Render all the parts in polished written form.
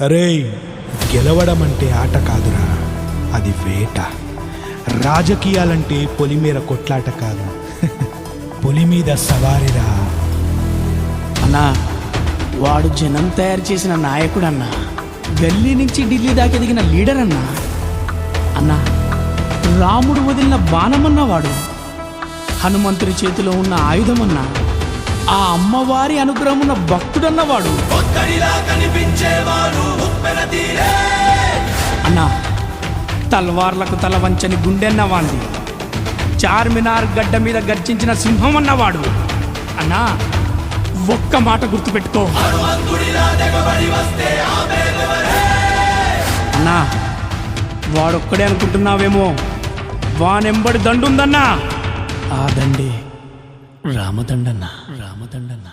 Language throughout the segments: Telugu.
అరే, గెలవడం అంటే ఆట కాదురా, అది వేట. రాజకీయాలంటే పొలిమేర కొట్లాట కాదు, పులి మీద సవారిరా. అన్నా, వాడు జనం తయారు చేసిన నాయకుడన్నా, గల్లీ నుంచి ఢిల్లీ దాకా ఎదిగిన లీడర్ అన్నా. అన్నా, రాముడు వదిలిన బాణమన్నా వాడు, హనుమంతుడి చేతిలో ఉన్న ఆయుధమన్నా, ఆ అమ్మవారి అనుగ్రహం ఉన్న భక్తుడన్నవాడు. అన్నా, తల్వార్లకు తల వంచని గుండెన్నవాంది, చార్మినార్ గడ్డ మీద గర్జించిన సింహం అన్నవాడు. అన్నా, ఒక్క మాట గుర్తుపెట్టుకో అన్నా, వాడొక్కడే అనుకుంటున్నావేమో, వానెంబడి దండుందన్నా, ఆ దండే రామదండన్నా. రామదండన్నా.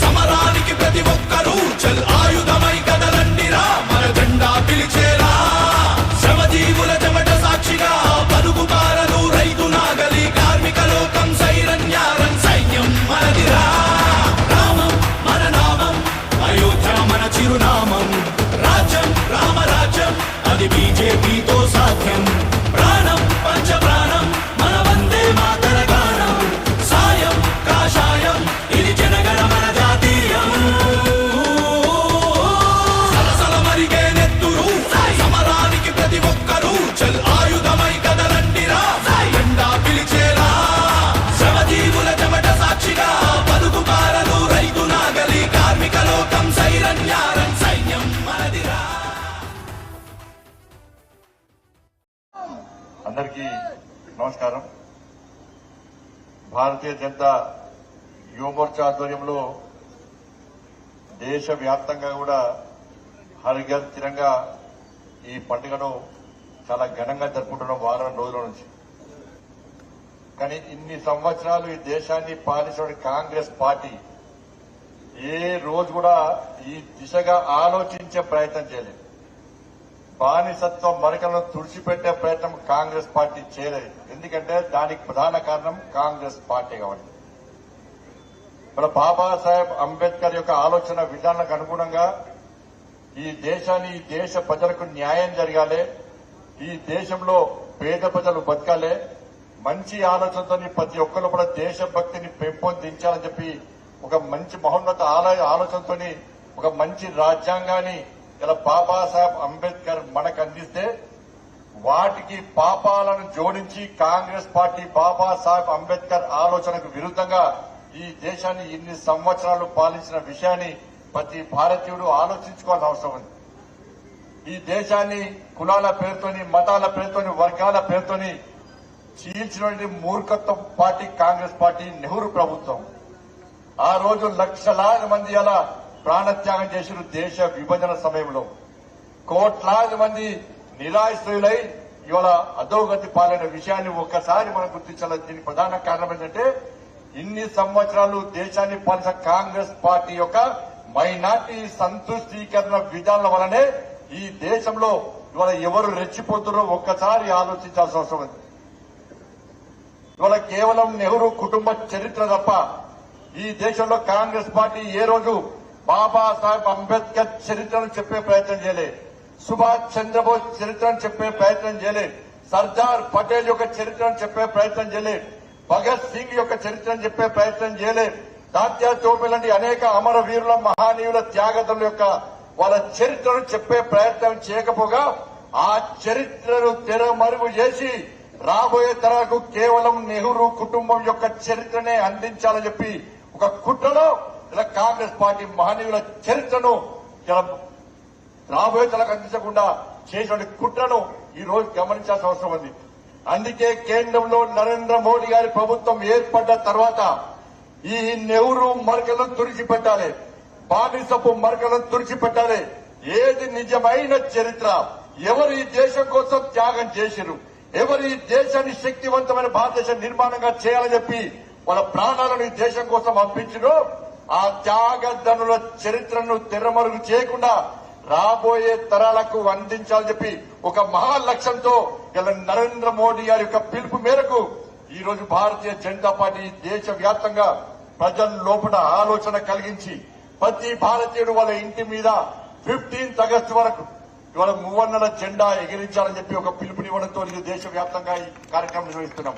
సమరానికి ప్రతి ఒక్కరూ చల్ ఆయుధమై కదలండిరా, మన జెండా పిలిచేరా. శ్రమజీవుల చెమట సాక్షిగా పలుకుతారను రైతు నాగలి కార్మిక లోకం సైరన్యారం సైన్యం మనదిరా. రామం మన నామం, అయోధ్య మన చిరునామం, రాజ్యం రామరాజ్యం అది బీజేపీతో సాధ్యం. ప్రాణం పంచ ప్రాణం మన వందే మాతర గానం, సాయం కాషాయం ఇది జనగణ మన జాతీయం. సలసల మరిగే నెత్తురు సమరానికి ప్రతి ఒక్కరూ చల్ ఆయుధమై కదలండిరా, జెండా పిలిచేరా. శ్రమజీవుల చెమట సాక్షిగా పలుకుతారను రైతు నాగలి కార్మిక లోకం సైరన్యారం సైన్యం మనదిరా. అందరికీ నమస్కారం. భారతీయ జనతా యువమోర్చా ఆధ్వర్యంలో దేశవ్యాప్తంగా కూడా హరిఘర్ తిరంగా ఈ పండుగను చాలా ఘనంగా జరుపుకుంటున్నాం వారం రోజుల నుంచి. కానీ ఇన్ని సంవత్సరాలు ఈ దేశాన్ని పాలించిన కాంగ్రెస్ పార్టీ ఏ రోజు కూడా ఈ దిశగా ఆలోచించే ప్రయత్నం చేయలేదు. బానిసత్వం మరకలను తుడిచిపెట్టే ప్రయత్నం కాంగ్రెస్ పార్టీ చేయలేదు. ఎందుకంటే దానికి ప్రధాన కారణం కాంగ్రెస్ పార్టీ కాబట్టి. మన బాబాసాహెబ్ అంబేద్కర్ యొక్క ఆలోచన విధానాలకు అనుగుణంగా ఈ దేశాన్ని, ఈ దేశ ప్రజలకు న్యాయం జరగాలి, ఈ దేశంలో పేద ప్రజలు బతకాలి, మంచి ఆలోచనతో ప్రతి ఒక్కరు కూడా దేశభక్తిని పెంపొందించాలని చెప్పి ఒక మంచి మహోన్నత ఆలోచనతో ఒక మంచి రాజ్యాంగాన్ని ఇలా బాబాసాహెబ్ అంబేద్కర్ మనకు అందిస్తే, వాటికి పాపాలను జోడించి కాంగ్రెస్ పార్టీ బాబాసాహెబ్ అంబేద్కర్ ఆలోచనకు విరుద్ధంగా ఈ దేశాన్ని ఇన్ని సంవత్సరాలు పాలించిన విషయాన్ని ప్రతి భారతీయుడు ఆలోచించుకోవాల్సిన అవసరం ఉంది. ఈ దేశాన్ని కులాల పేరుతోని, మతాల పేరుతోని, వర్గాల పేరుతోని చీల్చినటువంటి మూర్ఖత్వం పార్టీ కాంగ్రెస్ పార్టీ, నెహ్రూ ప్రభుత్వం. ఆ రోజు లక్షలాది మంది అలా ప్రాణత్యాగం చేసిన దేశ విభజన సమయంలో కోట్లాది మంది నిరాశ్రయులై ఇవాళ అధోగతి పాలైన విషయాన్ని ఒక్కసారి మనం గుర్తించాలి. దీనికి ప్రధాన కారణం ఏంటంటే ఇన్ని సంవత్సరాలు దేశాన్ని పాలించిన కాంగ్రెస్ పార్టీ యొక్క మైనార్టీ సంతుష్టీకరణ విధానాల వల్లనే ఈ దేశంలో ఇవాళ ఎవరు రెచ్చిపోతున్నారో ఒక్కసారి ఆలోచించాల్సిన అవసరం ఉంది. ఇవాళ కేవలం నెహ్రూ కుటుంబ చరిత్ర తప్ప ఈ దేశంలో కాంగ్రెస్ పార్టీ ఏ రోజు బాబాసాహెబ్ అంబేద్కర్ చరిత్రను చెప్పే ప్రయత్నం చేయలే, సుభాష్ చంద్రబోస్ చరిత్రను చెప్పే ప్రయత్నం చేయలే, సర్దార్ పటేల్ యొక్క చరిత్రను చెప్పే ప్రయత్నం చేయలే, భగత్ సింగ్ యొక్క చరిత్రను చెప్పే ప్రయత్నం చేయలే, తాత్యా తోపే లాంటి అనేక అమరవీరుల, మహానీయుల, త్యాగతుల యొక్క వాళ్ళ చరిత్రను చెప్పే ప్రయత్నం చేయకపోగా ఆ చరిత్రను తెరమరుగు చేసి రాబోయే తరాలకు కేవలం నెహ్రూ కుటుంబం యొక్క చరిత్రనే అందించాలని చెప్పి ఒక కుట్రలో ఇలా కాంగ్రెస్ పార్టీ మహనీయుల చరిత్రను రాబోయే తలకు అందించకుండా చేసిన కుట్రను ఈ రోజు గమనించాల్సిన అవసరం ఉంది. అందుకే కేంద్రంలో నరేంద్ర మోడీ గారి ప్రభుత్వం ఏర్పడ్డ తర్వాత ఈ నెహ్రూ మరకలను తుడిచిపెట్టాలి, బానిసపు మరకలను తుడిచిపెట్టాలి. ఏది నిజమైన చరిత్ర, ఎవరు ఈ దేశం కోసం త్యాగం చేసిరు, ఎవరు ఈ దేశాన్ని శక్తివంతమైన భారతదేశ నిర్మాణంగా చేయాలని చెప్పి వాళ్ళ ప్రాణాలను ఈ దేశం కోసం అర్పించినో ఆ త్యాగధనుల చరిత్రను తెరమరుగు చేయకుండా రాబోయే తరాలకు అందించాలని చెప్పి ఒక మహా లక్ష్యంతో ఇలా నరేంద్ర మోడీ గారి యొక్క పిలుపు మేరకు ఈ రోజు భారతీయ జనతా పార్టీ దేశవ్యాప్తంగా ప్రజల లోపల ఆలోచన కలిగించి ప్రతి భారతీయుడు వాళ్ళ ఇంటి మీద 15th ఆగస్టు వరకు ఇవాళ మువ్వన్నెల జెండా ఎగిరించాలని చెప్పి ఒక పిలుపునివ్వడంతో దేశవ్యాప్తంగా ఈ కార్యక్రమం నిర్వహిస్తున్నాం.